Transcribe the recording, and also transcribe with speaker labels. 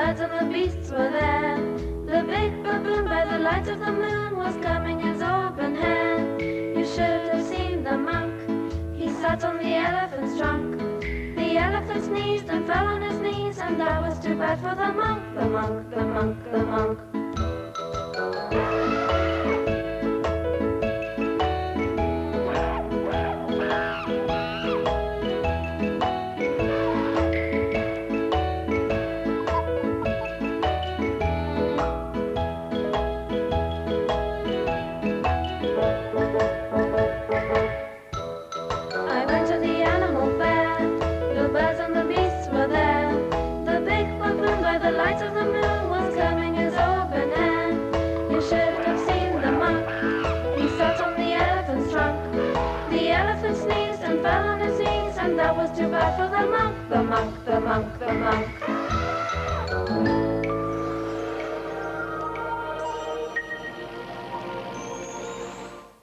Speaker 1: birds and the beasts were there. The big baboon by the light of the moon was combing his auburn hair. You should have seen the monk, he sat on the elephant's trunk. The elephant sneezed and fell on his knees, and that was too bad for the monk, the monk, the monk, the monk. I went to the animal fair, the birds and the beasts were there. The big baboon by the light of the moon was combing his auburn hair. You should have seen the monk, he sat on the elephant's trunk. The elephant sneezed and fell on his knees, and that was too bad for the monk, the monk, the monk, the monk.